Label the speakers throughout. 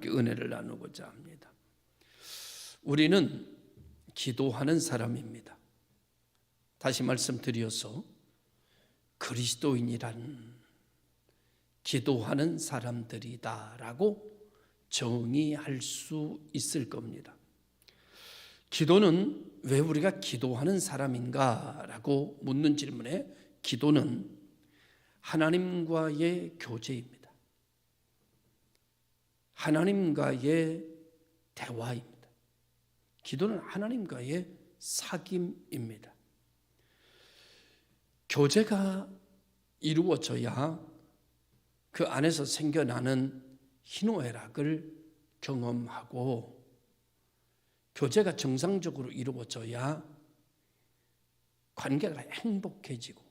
Speaker 1: 함께 은혜를 나누고자 합니다. 우리는 기도하는 사람입니다. 다시 말씀드려서 그리스도인이란 기도하는 사람들이다라고 정의할 수 있을 겁니다. 기도는 왜 우리가 기도하는 사람인가라고 묻는 질문에 기도는 하나님과의 교제입니다. 하나님과의 대화입니다. 기도는 하나님과의 사귐입니다. 교제가 이루어져야 그 안에서 생겨나는 희노애락을 경험하고 교제가 정상적으로 이루어져야 관계가 행복해지고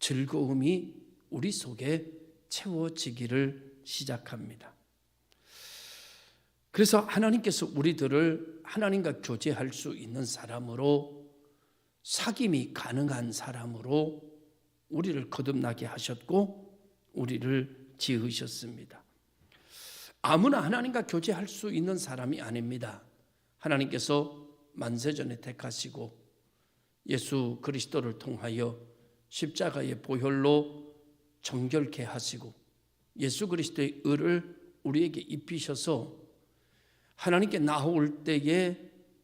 Speaker 1: 즐거움이 우리 속에 채워지기를 시작합니다. 그래서 하나님께서 우리들을 하나님과 교제할 수 있는 사람으로, 사귐이 가능한 사람으로 우리를 거듭나게 하셨고 우리를 지으셨습니다. 아무나 하나님과 교제할 수 있는 사람이 아닙니다. 하나님께서 만세전에 택하시고 예수 그리스도를 통하여 십자가의 보혈로 정결케 하시고 예수 그리스도의 의를 우리에게 입히셔서 하나님께 나올 때에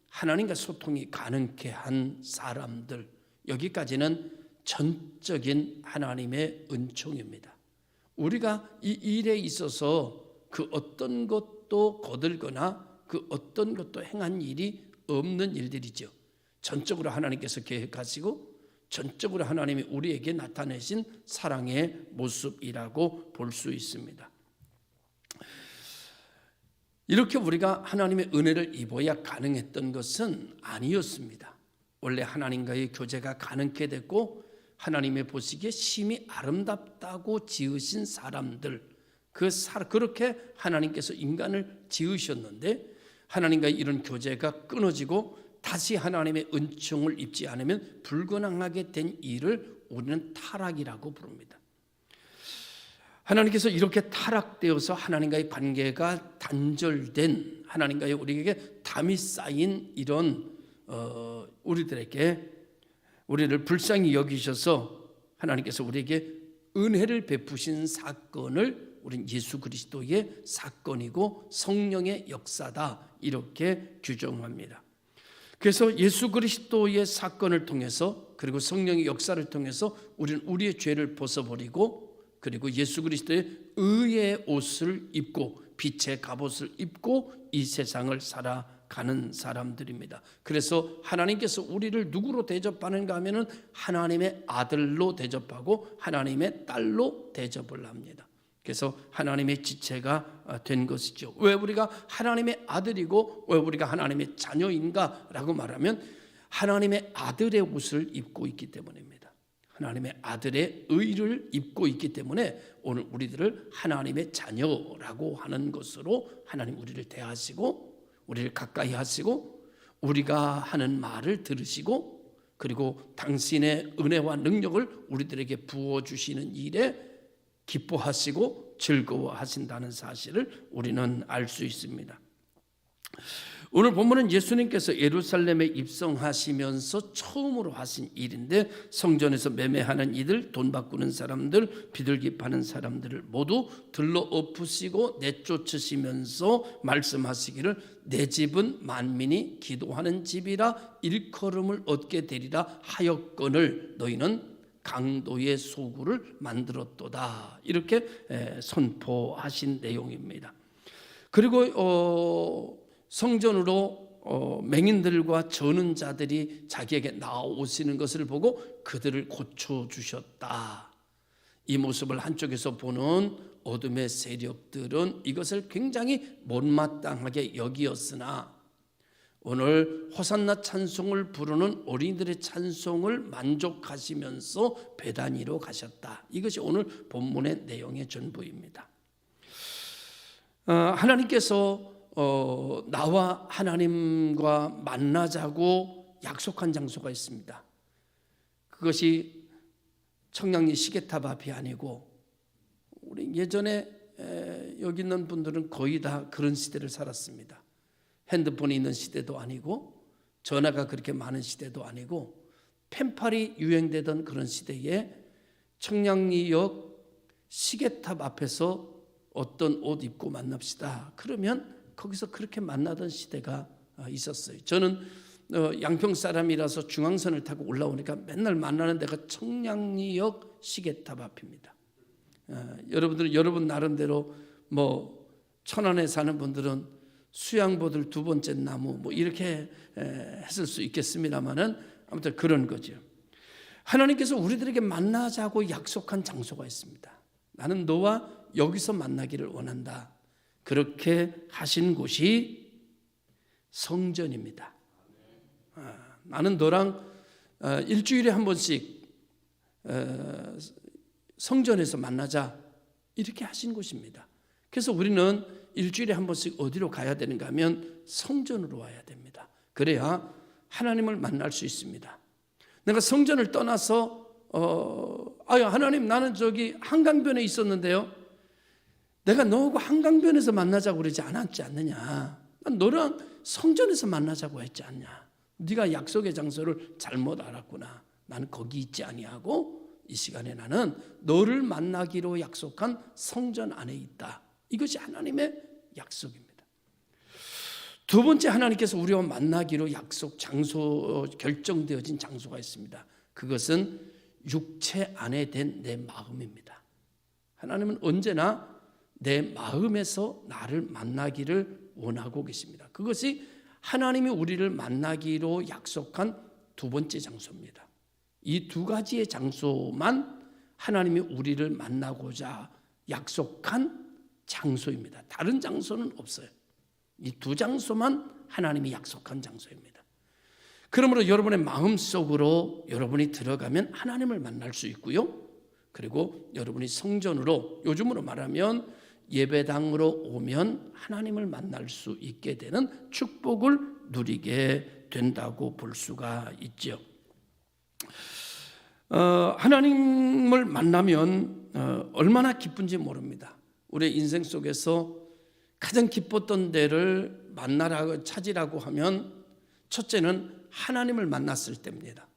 Speaker 1: 하나님과 소통이 가능케 한 사람들, 여기까지는 전적인 하나님의 은총입니다. 우리가 이 일에 있어서 그 어떤 것도 거들거나 그 어떤 것도 행한 일이 없는 일들이죠. 전적으로 하나님께서 계획하시고 전적으로 하나님이 우리에게 나타내신 사랑의 모습이라고 볼 수 있습니다. 이렇게 우리가 하나님의 은혜를 입어야 가능했던 것은 아니었습니다. 원래 하나님과의 교제가 가능케 됐고 하나님의 보시기에 심히 아름답다고 지으신 사람들, 그렇게 하나님께서 인간을 지으셨는데 하나님과의 이런 교제가 끊어지고 다시 하나님의 은총을 입지 않으면 불가능하게 된 일을 우리는 타락이라고 부릅니다. 하나님께서 이렇게 타락되어서 하나님과의 관계가 단절된, 하나님과의 우리에게 담이 쌓인 이런 우리들에게 우리를 불쌍히 여기셔서 하나님께서 우리에게 은혜를 베푸신 사건을 우리는 예수 그리스도의 사건이고 성령의 역사다 이렇게 규정합니다. 그래서 예수 그리스도의 사건을 통해서 그리고 성령의 역사를 통해서 우리는 우리의 죄를 벗어버리고 그리고 예수 그리스도의 의의 옷을 입고 빛의 갑옷을 입고 이 세상을 살아가는 사람들입니다. 그래서 하나님께서 우리를 누구로 대접하는가 하면은 하나님의 아들로 대접하고 하나님의 딸로 대접을 합니다. 그래서 하나님의 지체가 된 것이죠. 왜 우리가 하나님의 아들이고 왜 우리가 하나님의 자녀인가라고 말하면 하나님의 아들의 옷을 입고 있기 때문입니다. 하나님의 아들의 의를 입고 있기 때문에 오늘 우리들을 하나님의 자녀라고 하는 것으로 하나님 우리를 대하시고 우리를 가까이 하시고 우리가 하는 말을 들으시고 그리고 당신의 은혜와 능력을 우리들에게 부어주시는 일에 기뻐하시고 즐거워하신다는 사실을 우리는 알 수 있습니다. 오늘 본문은 예수님께서 예루살렘에 입성하시면서 처음으로 하신 일인데 성전에서 매매하는 이들, 돈 바꾸는 사람들, 비둘기 파는 사람들을 모두 들러 엎으시고 내쫓으시면서 말씀하시기를 내 집은 만민이 기도하는 집이라 일컬음을 얻게 되리라 하였거늘 너희는 강도의 소굴을 만들었도다. 이렇게 선포하신 내용입니다. 그리고 성전으로 맹인들과 저는 자들이 자기에게 나오시는 것을 보고 그들을 고쳐주셨다. 이 모습을 한쪽에서 보는 어둠의 세력들은 이것을 굉장히 못마땅하게 여기었으나 오늘 호산나 찬송을 부르는 어린이들의 찬송을 만족하시면서 베다니로 가셨다. 이것이 오늘 본문의 내용의 전부입니다. 하나님께서 나와 하나님과 만나자고 약속한 장소가 있습니다. 그것이 청량리 시계탑 앞이 아니고 우리 예전에 여기 있는 분들은 거의 다 그런 시대를 살았습니다. 핸드폰이 있는 시대도 아니고 전화가 그렇게 많은 시대도 아니고 펜팔이 유행되던 그런 시대에 청량리역 시계탑 앞에서 어떤 옷 입고 만납시다. 그러면 거기서 그렇게 만나던 시대가 있었어요. 저는 양평 사람이라서 중앙선을 타고 올라오니까 맨날 만나는 데가 청량리역 시계탑 앞입니다. 여러분들은 여러분 나름대로 뭐 천안에 사는 분들은 수양보들 두 번째 나무 뭐 이렇게 했을 수 있겠습니다만은 아무튼 그런 거죠. 하나님께서 우리들에게 만나자고 약속한 장소가 있습니다. 나는 너와 여기서 만나기를 원한다. 그렇게 하신 곳이 성전입니다. 나는 너랑 일주일에 한 번씩 성전에서 만나자 이렇게 하신 곳입니다. 그래서 우리는 일주일에 한 번씩 어디로 가야 되는가 하면 성전으로 와야 됩니다. 그래야 하나님을 만날 수 있습니다. 내가 성전을 떠나서 하나님 나는 저기 한강변에 있었는데요. 내가 너하고 한강변에서 만나자고 그러지 않았지 않느냐. 난 너랑 성전에서 만나자고 했지 않냐. 네가 약속의 장소를 잘못 알았구나. 나는 거기 있지 아니하고 이 시간에 나는 너를 만나기로 약속한 성전 안에 있다. 이것이 하나님의 약속입니다. 두 번째 하나님께서 우리와 만나기로 약속 장소 결정되어진 장소가 있습니다. 그것은 육체 안에 된 내 마음입니다. 하나님은 언제나 내 마음에서 나를 만나기를 원하고 계십니다. 그것이 하나님이 우리를 만나기로 약속한 두 번째 장소입니다. 이 두 가지의 장소만 하나님이 우리를 만나고자 약속한 장소입니다. 다른 장소는 없어요. 이 두 장소만 하나님이 약속한 장소입니다. 그러므로 여러분의 마음속으로 여러분이 들어가면 하나님을 만날 수 있고요. 그리고 여러분이 성전으로 요즘으로 말하면 예배당으로 오면 하나님을 만날 수 있게 되는 축복을 누리게 된다고 볼 수가 있죠. 하나님을 만나면 얼마나 기쁜지 모릅니다. 우리의 인생 속에서 가장 기뻤던 데를 찾으라고 하면 첫째는 하나님을 만났을 때입니다.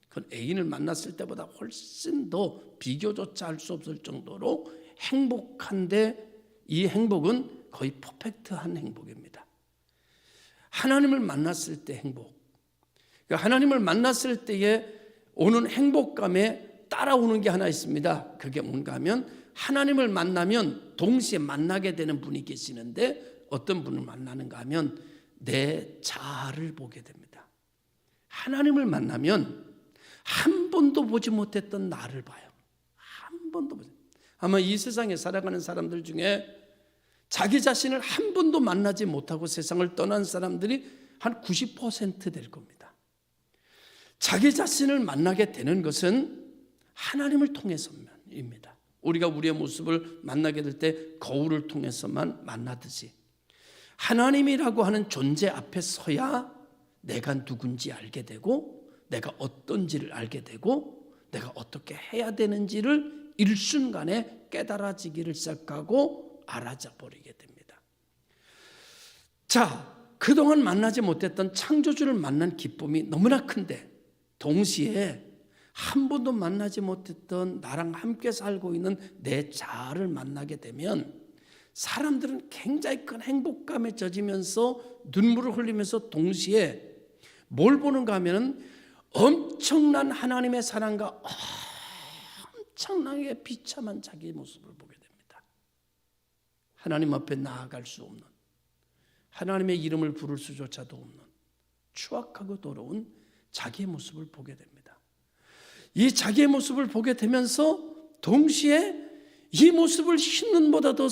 Speaker 1: 그건 애인을 만났을 때보다 훨씬 더 비교조차 할 수 없을 정도로 행복한데 이 행복은 거의 퍼펙트한 행복입니다. 하나님을 만났을 때 행복. 그러니까 하나님을 만났을 때에 오는 행복감에 따라오는 게 하나 있습니다. 그게 뭔가 하면 하나님을 만나면 동시에 만나게 되는 분이 계시는데 어떤 분을 만나는가 하면 내 자아를 보게 됩니다. 하나님을 만나면 한 번도 보지 못했던 나를 봐요. 한 번도 보지. 아마 이 세상에 살아가는 사람들 중에 자기 자신을 한 번도 만나지 못하고 세상을 떠난 사람들이 한 90% 될 겁니다. 자기 자신을 만나게 되는 것은 하나님을 통해서입니다. 우리가 우리의 모습을 만나게 될 때 거울을 통해서만 만나듯이 하나님이라고 하는 존재 앞에 서야 내가 누군지 알게 되고 내가 어떤지를 알게 되고 내가 어떻게 해야 되는지를 일순간에 깨달아지기를 시작하고 알아져 버리게 됩니다. 자, 그동안 만나지 못했던 창조주를 만난 기쁨이 너무나 큰데 동시에 한 번도 만나지 못했던 나랑 함께 살고 있는 내 자아를 만나게 되면 사람들은 굉장히 큰 행복감에 젖으면서 눈물을 흘리면서 동시에 뭘 보는가 하면 엄청난 하나님의 사랑과 엄청나게 비참한 자기 모습을 보게 됩니다. 하나님 앞에 나아갈 수 없는, 하나님의 이름을 부를 수조차도 없는 추악하고 더러운 자기의 모습을 보게 됩니다. 이 자기의 모습을 보게 되면서 동시에 이 모습을 씻는보다 더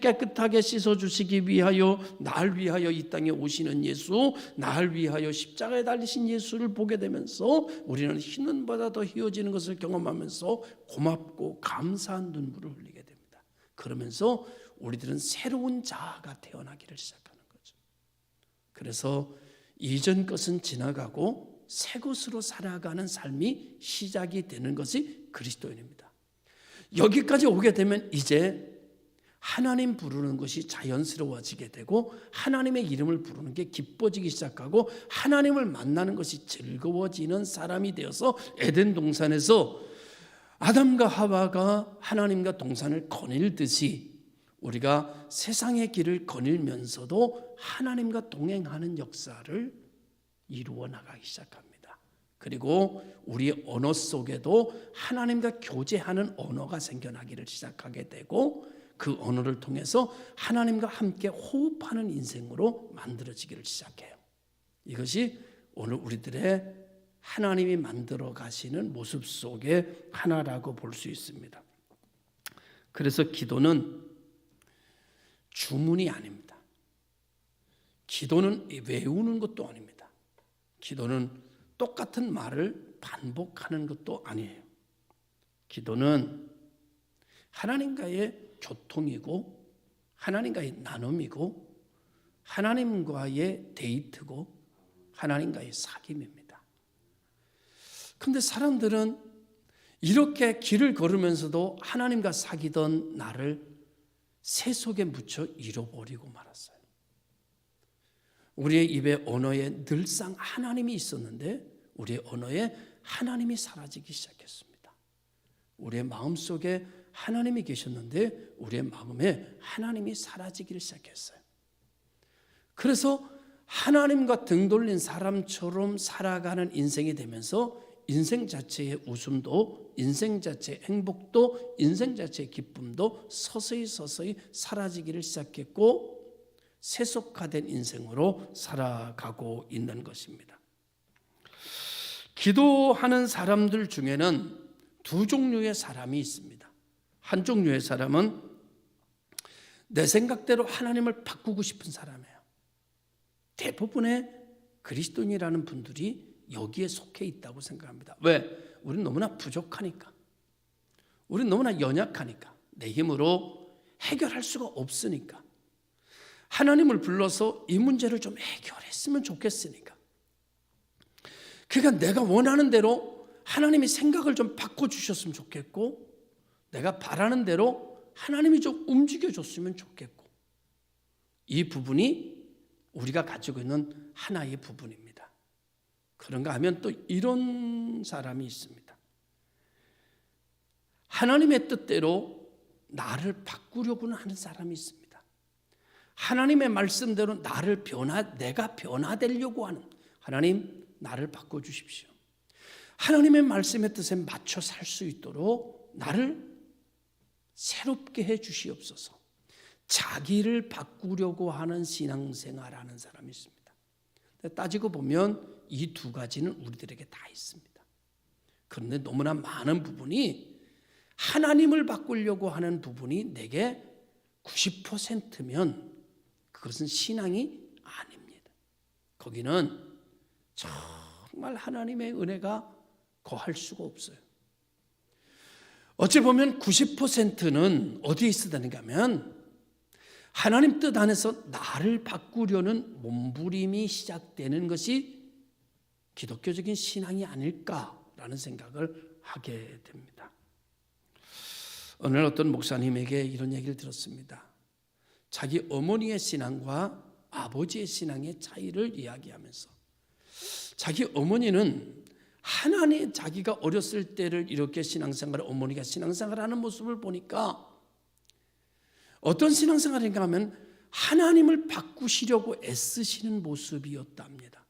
Speaker 1: 깨끗하게 씻어주시기 위하여 날 위하여 이 땅에 오시는 예수, 날 위하여 십자가에 달리신 예수를 보게 되면서 우리는 씻는보다 더 희어지는 것을 경험하면서 고맙고 감사한 눈물을 흘리게 됩니다. 그러면서 우리들은 새로운 자아가 태어나기를 시작하는 거죠. 그래서 이전 것은 지나가고 새 것으로 살아가는 삶이 시작이 되는 것이 그리스도인입니다. 여기까지 오게 되면 이제 하나님 부르는 것이 자연스러워지게 되고 하나님의 이름을 부르는 게 기뻐지기 시작하고 하나님을 만나는 것이 즐거워지는 사람이 되어서 에덴 동산에서 아담과 하와가 하나님과 동산을 거닐듯이 우리가 세상의 길을 거닐면서도 하나님과 동행하는 역사를 이루어 나가기 시작합니다. 그리고 우리 언어 속에도 하나님과 교제하는 언어가 생겨나기를 시작하게 되고 그 언어를 통해서 하나님과 함께 호흡하는 인생으로 만들어지기를 시작해요. 이것이 오늘 우리들의 하나님이 만들어 가시는 모습 속의 하나라고 볼 수 있습니다. 그래서 기도는 주문이 아닙니다. 기도는 외우는 것도 아닙니다. 기도는 똑같은 말을 반복하는 것도 아니에요. 기도는 하나님과의 교통이고 하나님과의 나눔이고 하나님과의 데이트고 하나님과의 사귐입니다. 그런데 사람들은 이렇게 길을 걸으면서도 하나님과 사귀던 나를 새 속에 묻혀 잃어버리고 말았어요. 우리의 입에 언어에 늘상 하나님이 있었는데 우리의 언어에 하나님이 사라지기 시작했습니다. 우리의 마음속에 하나님이 계셨는데 우리의 마음에 하나님이 사라지기를 시작했어요. 그래서 하나님과 등 돌린 사람처럼 살아가는 인생이 되면서 인생 자체의 웃음도 인생 자체의 행복도 인생 자체의 기쁨도 서서히 사라지기를 시작했고 세속화된 인생으로 살아가고 있는 것입니다. 기도하는 사람들 중에는 두 종류의 사람이 있습니다. 한 종류의 사람은 내 생각대로 하나님을 바꾸고 싶은 사람이에요. 대부분의 그리스도인이라는 분들이 여기에 속해 있다고 생각합니다. 왜? 우리는 너무나 부족하니까. 우리는 너무나 연약하니까. 내 힘으로 해결할 수가 없으니까. 하나님을 불러서 이 문제를 좀 해결했으면 좋겠으니까. 그러니까 내가 원하는 대로 하나님이 생각을 좀 바꿔주셨으면 좋겠고 내가 바라는 대로 하나님이 좀 움직여줬으면 좋겠고 이 부분이 우리가 가지고 있는 하나의 부분입니다. 그런가 하면 또 이런 사람이 있습니다. 하나님의 뜻대로 나를 바꾸려고는 하는 사람이 있습니다. 하나님의 말씀대로 내가 변화되려고 하는 하나님 나를 바꿔주십시오. 하나님의 말씀의 뜻에 맞춰 살 수 있도록 나를 새롭게 해 주시옵소서. 자기를 바꾸려고 하는 신앙생활하는 사람이 있습니다. 따지고 보면 이 두 가지는 우리들에게 다 있습니다. 그런데 너무나 많은 부분이 하나님을 바꾸려고 하는 부분이 내게 90%면 그것은 신앙이 아닙니다. 거기는 정말 하나님의 은혜가 거할 수가 없어요. 어찌 보면 90%는 어디에 있어야 되는가 하면 하나님 뜻 안에서 나를 바꾸려는 몸부림이 시작되는 것이 기독교적인 신앙이 아닐까라는 생각을 하게 됩니다. 오늘 어떤 목사님에게 이런 얘기를 들었습니다. 자기 어머니의 신앙과 아버지의 신앙의 차이를 이야기하면서 자기 어머니는 하나님 자기가 어렸을 때를 이렇게 신앙생활을 어머니가 신앙생활하는 모습을 보니까 어떤 신앙생활인가 하면 하나님을 바꾸시려고 애쓰시는 모습이었답니다.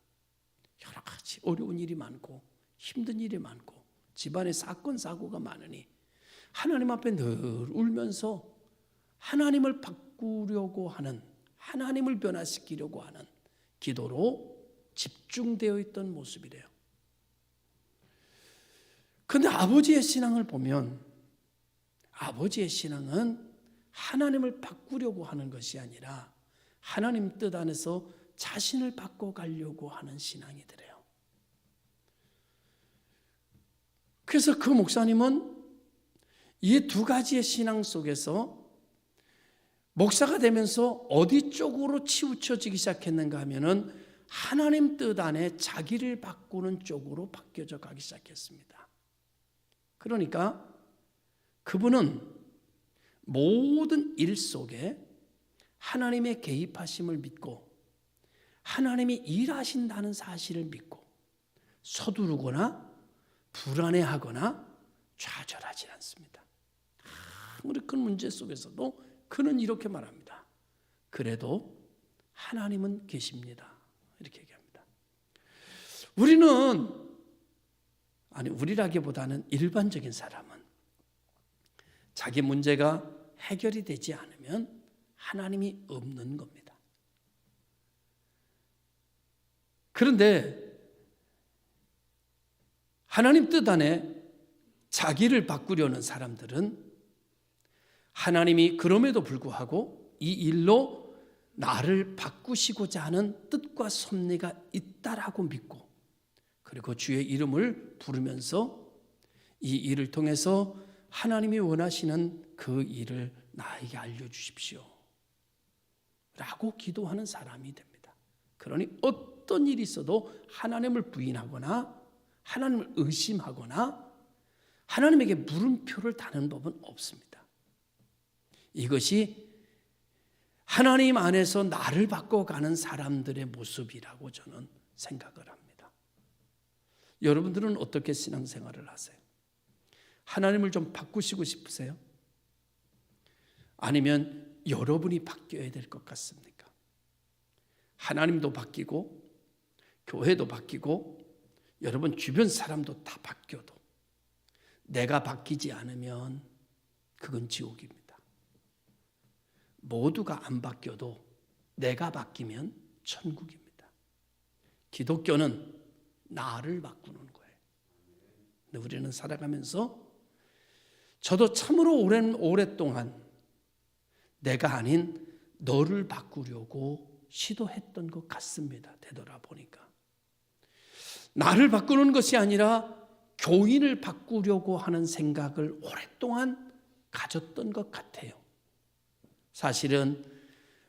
Speaker 1: 여러 가지 어려운 일이 많고 힘든 일이 많고 집안에 사건 사고가 많으니 하나님 앞에 늘 울면서 하나님을 바꾸려고 하는 하나님을 변화시키려고 하는 기도로 집중되어 있던 모습이래요. 그런데 아버지의 신앙을 보면 아버지의 신앙은 하나님을 바꾸려고 하는 것이 아니라 하나님 뜻 안에서 자신을 바꿔가려고 하는 신앙이더래요. 그래서 그 목사님은 이 두 가지의 신앙 속에서 목사가 되면서 어디 쪽으로 치우쳐지기 시작했는가 하면은 하나님 뜻 안에 자기를 바꾸는 쪽으로 바뀌어져 가기 시작했습니다. 그러니까 그분은 모든 일 속에 하나님의 개입하심을 믿고 하나님이 일하신다는 사실을 믿고 서두르거나 불안해하거나 좌절하지 않습니다. 아무리 큰 문제 속에서도 그는 이렇게 말합니다. 그래도 하나님은 계십니다. 이렇게 얘기합니다. 우리라기보다는 일반적인 사람은 자기 문제가 해결이 되지 않으면 하나님이 없는 겁니다. 그런데 하나님 뜻 안에 자기를 바꾸려는 사람들은 하나님이 그럼에도 불구하고 이 일로 나를 바꾸시고자 하는 뜻과 섭리가 있다라고 믿고 그리고 주의 이름을 부르면서 이 일을 통해서 하나님이 원하시는 그 일을 나에게 알려주십시오 라고 기도하는 사람이 됩니다. 그러니 어떤 일이 있어도 하나님을 부인하거나 하나님을 의심하거나 하나님에게 물음표를 다는 법은 없습니다. 이것이 하나님 안에서 나를 바꿔가는 사람들의 모습이라고 저는 생각을 합니다. 여러분들은 어떻게 신앙생활을 하세요? 하나님을 좀 바꾸시고 싶으세요? 아니면 여러분이 바뀌어야 될 것 같습니까? 하나님도 바뀌고 교회도 바뀌고 여러분 주변 사람도 다 바뀌어도 내가 바뀌지 않으면 그건 지옥입니다. 모두가 안 바뀌어도 내가 바뀌면 천국입니다. 기독교는 나를 바꾸는 거예요. 근데 우리는 살아가면서 저도 참으로 오랫동안 내가 아닌 너를 바꾸려고 시도했던 것 같습니다. 되돌아보니까. 나를 바꾸는 것이 아니라 교인을 바꾸려고 하는 생각을 오랫동안 가졌던 것 같아요. 사실은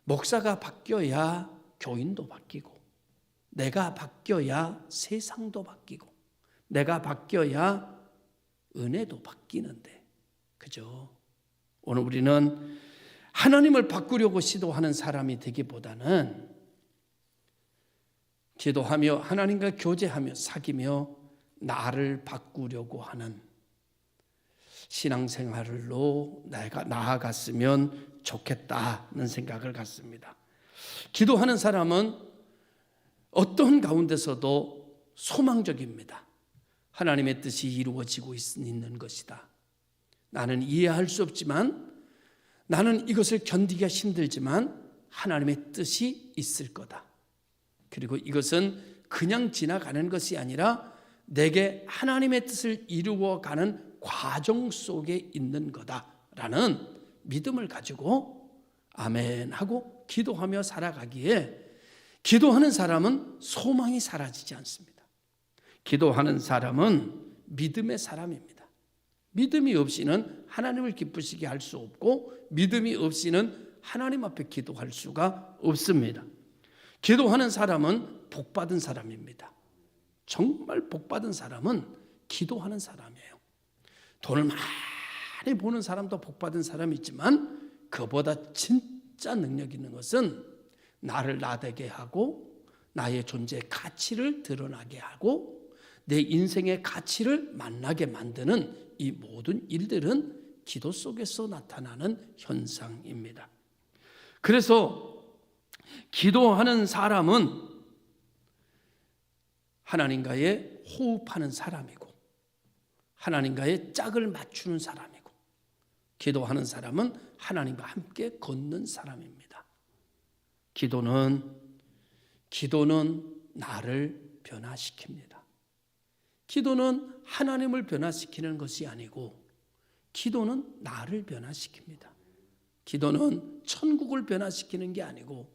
Speaker 1: 목사가 바뀌어야 교인도 바뀌고 내가 바뀌어야 세상도 바뀌고 내가 바뀌어야 은혜도 바뀌는데 그죠? 오늘 우리는 하나님을 바꾸려고 시도하는 사람이 되기보다는 기도하며 하나님과 교제하며 사귀며 나를 바꾸려고 하는 신앙생활로 내가 나아갔으면 좋겠다는 생각을 갖습니다. 기도하는 사람은 어떤 가운데서도 소망적입니다. 하나님의 뜻이 이루어지고 있는 것이다. 나는 이해할 수 없지만 나는 이것을 견디기가 힘들지만 하나님의 뜻이 있을 거다. 그리고 이것은 그냥 지나가는 것이 아니라 내게 하나님의 뜻을 이루어가는 과정 속에 있는 거다라는 믿음을 가지고 아멘 하고 기도하며 살아가기에 기도하는 사람은 소망이 사라지지 않습니다. 기도하는 사람은 믿음의 사람입니다. 믿음이 없이는 하나님을 기쁘시게 할 수 없고 믿음이 없이는 하나님 앞에 기도할 수가 없습니다. 기도하는 사람은 복받은 사람입니다. 정말 복받은 사람은 기도하는 사람이에요. 돈을 많이 버는 사람도 복받은 사람이 있지만 그보다 진짜 능력 있는 것은 나를 나되게 하고 나의 존재의 가치를 드러나게 하고 내 인생의 가치를 만나게 만드는 이 모든 일들은 기도 속에서 나타나는 현상입니다. 그래서 기도하는 사람은 하나님과의 호흡하는 사람이고 하나님과의 짝을 맞추는 사람이고 기도하는 사람은 하나님과 함께 걷는 사람입니다. 기도는 나를 변화시킵니다. 기도는 하나님을 변화시키는 것이 아니고 기도는 나를 변화시킵니다. 기도는 천국을 변화시키는 게 아니고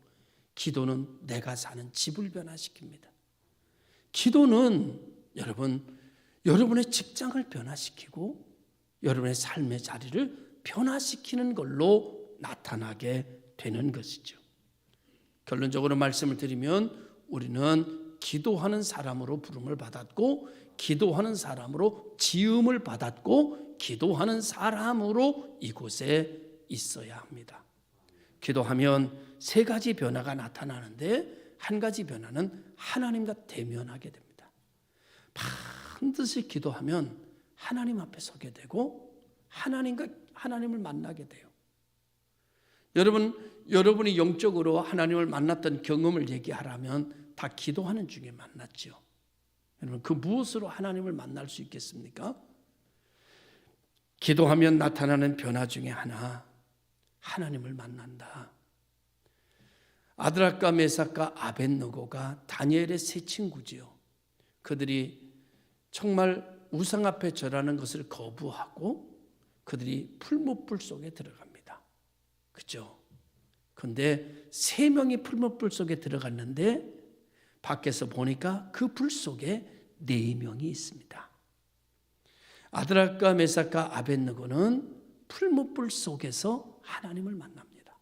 Speaker 1: 기도는 내가 사는 집을 변화시킵니다. 기도는 여러분의 직장을 변화시키고 여러분의 삶의 자리를 변화시키는 걸로 나타나게 되는 것이죠. 결론적으로 말씀을 드리면 우리는 기도하는 사람으로 부름을 받았고 기도하는 사람으로 지음을 받았고 기도하는 사람으로 이곳에 있어야 합니다. 기도하면 세 가지 변화가 나타나는데 한 가지 변화는 하나님과 대면하게 됩니다. 반드시 기도하면 하나님 앞에 서게 되고 하나님을 만나게 돼요. 여러분이 영적으로 하나님을 만났던 경험을 얘기하라면 다 기도하는 중에 만났죠. 여러분, 그 무엇으로 하나님을 만날 수 있겠습니까? 기도하면 나타나는 변화 중에 하나, 하나님을 만난다. 아드락과 메삭과 아벳느고가 다니엘의 세 친구지요. 그들이 정말 우상 앞에 절하는 것을 거부하고 그들이 풀무불 속에 들어갑니다. 그죠? 그런데 세 명이 풀무불 속에 들어갔는데 밖에서 보니까 그 불 속에 네 명이 있습니다. 아드락과 메삭과 아벳느고는 풀무불 속에서 하나님을 만납니다.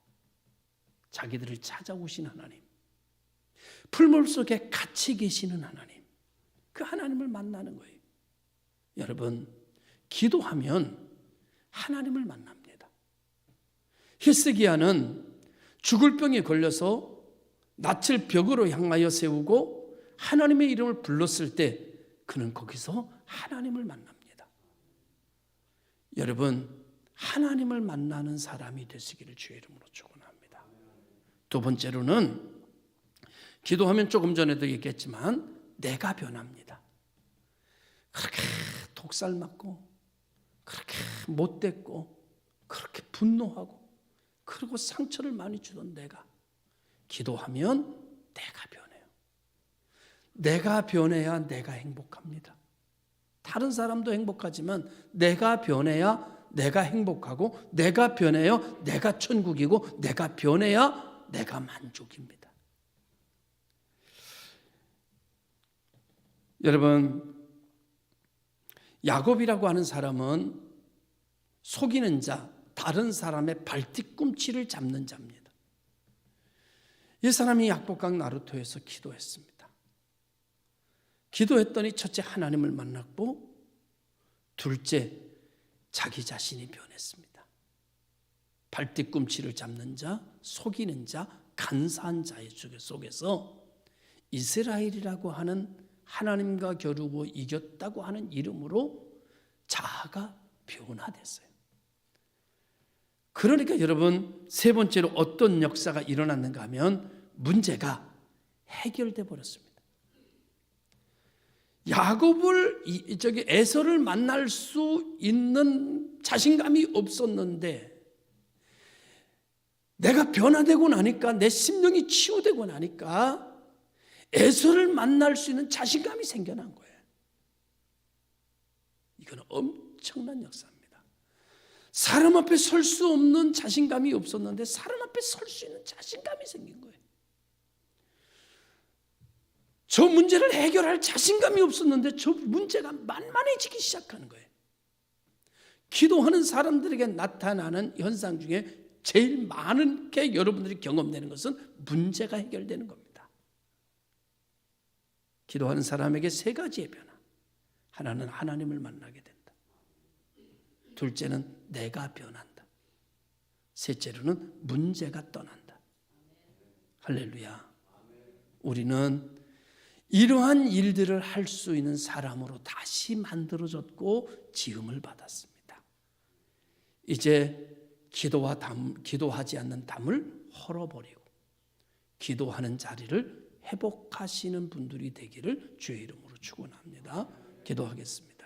Speaker 1: 자기들을 찾아오신 하나님, 풀무불 속에 같이 계시는 하나님, 그 하나님을 만나는 거예요. 여러분, 기도하면 하나님을 만납니다. 히스기야는 죽을 병에 걸려서 낯을 벽으로 향하여 세우고 하나님의 이름을 불렀을 때 그는 거기서 하나님을 만납니다. 여러분, 하나님을 만나는 사람이 되시기를 주의 이름으로 축원합니다. 두 번째로는 기도하면 조금 전에도 얘기했지만 내가 변합니다. 그렇게 독살 맞고 그렇게 못됐고 그렇게 분노하고 그리고 상처를 많이 주던 내가 기도하면 내가 변해요. 내가 변해야 내가 행복합니다. 다른 사람도 행복하지만 내가 변해야 내가 행복하고 내가 변해야 내가 천국이고 내가 변해야 내가 만족입니다. 여러분, 야곱이라고 하는 사람은 속이는 자, 다른 사람의 발뒤꿈치를 잡는 자입니다. 이 사람이 약복강 나루토에서 기도했습니다. 기도했더니 첫째 하나님을 만났고 둘째 자기 자신이 변했습니다. 발뒤꿈치를 잡는 자, 속이는 자, 간사한 자의 속에서 이스라엘이라고 하는 하나님과 겨루고 이겼다고 하는 이름으로 자아가 변화됐어요. 그러니까 여러분, 세 번째로 어떤 역사가 일어났는가 하면 문제가 해결돼 버렸습니다. 야곱을 에서를 만날 수 있는 자신감이 없었는데 내가 변화되고 나니까 내 심령이 치유되고 나니까 에서를 만날 수 있는 자신감이 생겨난 거예요. 이건 엄청난 역사입니다. 사람 앞에 설 수 없는 자신감이 없었는데 사람 앞에 설 수 있는 자신감이 생긴 거예요. 저 문제를 해결할 자신감이 없었는데 저 문제가 만만해지기 시작하는 거예요. 기도하는 사람들에게 나타나는 현상 중에 제일 많은 게 여러분들이 경험되는 것은 문제가 해결되는 겁니다. 기도하는 사람에게 세 가지의 변화. 하나는 하나님을 만나게 된다. 둘째는 내가 변한다. 셋째로는 문제가 떠난다. 할렐루야. 우리는 이러한 일들을 할 수 있는 사람으로 다시 만들어졌고 지음을 받았습니다. 이제 기도하지 않는 담을 헐어버리고 기도하는 자리를 회복하시는 분들이 되기를 주의 이름으로 축원합니다. 기도하겠습니다.